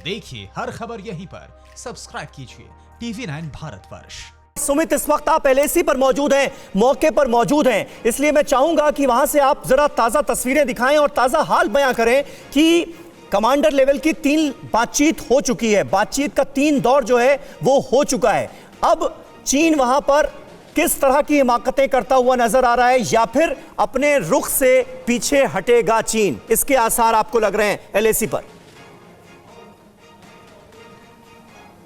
देखिए हर खबर यहीं पर, सब्सक्राइब कीजिए TV9 भारतवर्ष। सुमित, इस वक्त आप LAC पर मौजूद हैं, मौके पर मौजूद हैं, इसलिए मैं चाहूंगा कि वहां से आप जरा ताजा तस्वीरें दिखाएं और ताजा हाल बयां करें कि कमांडर लेवल की 3 बातचीत हो चुकी है, बातचीत का 3 दौर जो है वो हो चुका है। अब चीन वहां पर किस तरह की हिमाकतें करता हुआ नजर आ रहा है या फिर अपने रुख से पीछे हटेगा चीन, इसके आसार आपको लग रहे हैं LAC पर?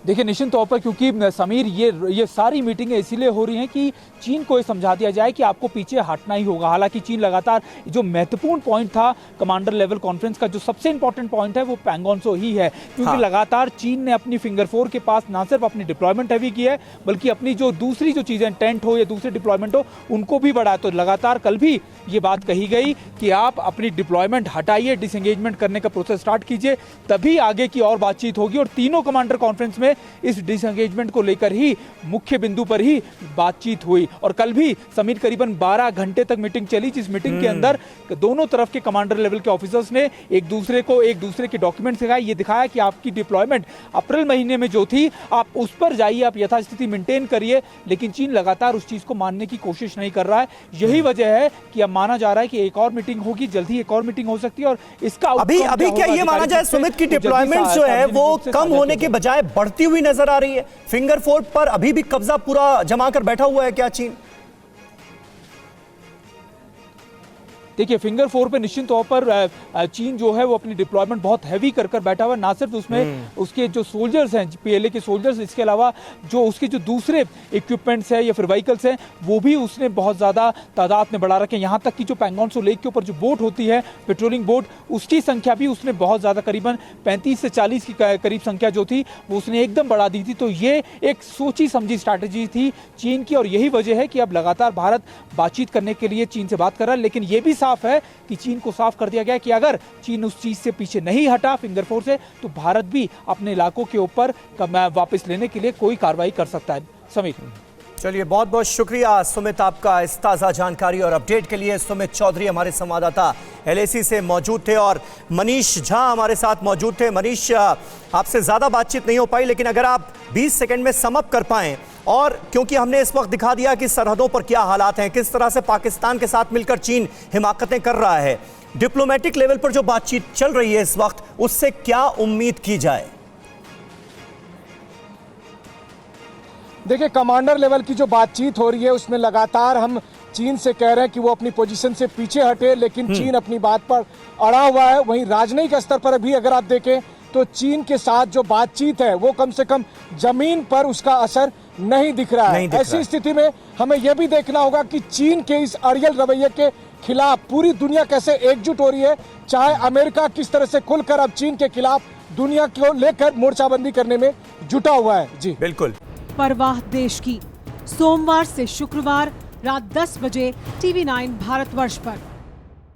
देखिए निश्चित तौर पर, क्योंकि समीर ये सारी मीटिंगें इसीलिए हो रही हैं कि चीन को ये समझा दिया जाए कि आपको पीछे हटना ही होगा। हालांकि चीन लगातार जो महत्वपूर्ण पॉइंट था कमांडर लेवल कॉन्फ्रेंस का, जो सबसे इंपॉर्टेंट पॉइंट है वो पैंगोंग त्सो ही है, क्योंकि लगातार चीन ने अपनी फिंगर 4 के पास ना सिर्फ अपनी डिप्लॉयमेंट हैवी की है बल्कि अपनी जो दूसरी जो चीज़ें टेंट हो या दूसरे डिप्लॉयमेंट हो उनको भी बढ़ाया। तो लगातार कल भी ये बात कही गई कि आप अपनी डिप्लॉयमेंट हटाइए, डिसएंगेजमेंट करने का प्रोसेस स्टार्ट कीजिए, तभी आगे की और बातचीत होगी। और तीनों कमांडर कॉन्फ्रेंस में इस डिसएंगेजमेंट को लेकर ही मुख्य बिंदु पर ही बातचीत हुई। और कल भी समीर करीबन 12 घंटे तक मीटिंग चली, जिस मीटिंग के अंदर दोनों तरफ के कमांडर लेवल के ऑफिसर्स ने एक दूसरे के डॉक्यूमेंट दिखाए, ये दिखाया कि आपकी डिप्लॉयमेंट अप्रैल महीने में जो थी आप उस पर जाइए, आप यथास्थिति मेंटेन करिए। लेकिन चीन लगातार उस चीज को मानने की कोशिश नहीं कर रहा है। यही वजह है कि अब माना जा रहा है कि एक और मीटिंग होगी, जल्दी एक और मीटिंग हो सकती है। और इसका अभी क्या ये माना जाए सुमित की डिप्लॉयमेंट जो है वो कम होने के बजाय बढ़ती हुई नजर आ रही है? फिंगर 4 पर अभी भी कब्जा पूरा जमा कर बैठा हुआ है क्या चीन? देखिए फिंगर 4 पे निश्चित तौर पर चीन जो है वो अपनी डिप्लॉयमेंट बहुत हैवी कर बैठा हुआ है। ना सिर्फ उसमें उसके जो सोल्जर्स हैं, PLA के सोल्जर्स, इसके अलावा जो उसके जो दूसरे इक्विपमेंट्स हैं या फिर व्हीकल्स हैं वो भी उसने बहुत ज़्यादा तादाद में बढ़ा रखे हैं। यहाँ तक कि जो पैंगोंग त्सो लेक के ऊपर जो बोट होती है, पेट्रोलिंग बोट, उसकी संख्या भी उसने बहुत ज़्यादा, करीबन 35 से 40 की करीब संख्या जो थी वो उसने एकदम बढ़ा दी थी। तो ये एक सोची समझी स्ट्रैटेजी थी चीन की, और यही वजह है कि अब लगातार भारत बातचीत करने के लिए चीन से बात कर रहा है। लेकिन ये भी साफ है कि चीन को साफ कर दिया गया कि अगर चीन उस चीज से पीछे नहीं हटा फिंगर 4 से, तो भारत भी अपने इलाकों के ऊपर वापस लेने के लिए कोई कार्रवाई कर सकता है। समीर, चलिए बहुत बहुत शुक्रिया सुमित आपका इस ताज़ा जानकारी और अपडेट के लिए। सुमित चौधरी हमारे संवाददाता LAC से मौजूद थे और मनीष झा हमारे साथ मौजूद थे। मनीष, आपसे ज़्यादा बातचीत नहीं हो पाई, लेकिन अगर आप 20 सेकंड में सम अप कर पाएं, और क्योंकि हमने इस वक्त दिखा दिया कि सरहदों पर क्या हालात हैं, किस तरह से पाकिस्तान के साथ मिलकर चीन हिमाकतें कर रहा है, डिप्लोमेटिक लेवल पर जो बातचीत चल रही है इस वक्त, उससे क्या उम्मीद की जाए? देखिए कमांडर लेवल की जो बातचीत हो रही है उसमें लगातार हम चीन से कह रहे हैं कि वो अपनी पोजीशन से पीछे हटे, लेकिन चीन अपनी बात पर अड़ा हुआ है। वहीं राजनयिक स्तर पर भी अगर आप देखें तो चीन के साथ जो बातचीत है वो कम से कम जमीन पर उसका असर नहीं दिख रहा है। ऐसी स्थिति में हमें यह भी देखना होगा कि चीन के इस अड़ियल रवैये के खिलाफ पूरी दुनिया कैसे एकजुट हो रही है। चाहे अमेरिका किस तरह से खुलकर अब चीन के खिलाफ दुनिया को लेकर मोर्चाबंदी करने में जुटा हुआ है। जी बिल्कुल। परवाह देश की, सोमवार से शुक्रवार रात 10 बजे TV9 भारतवर्ष पर।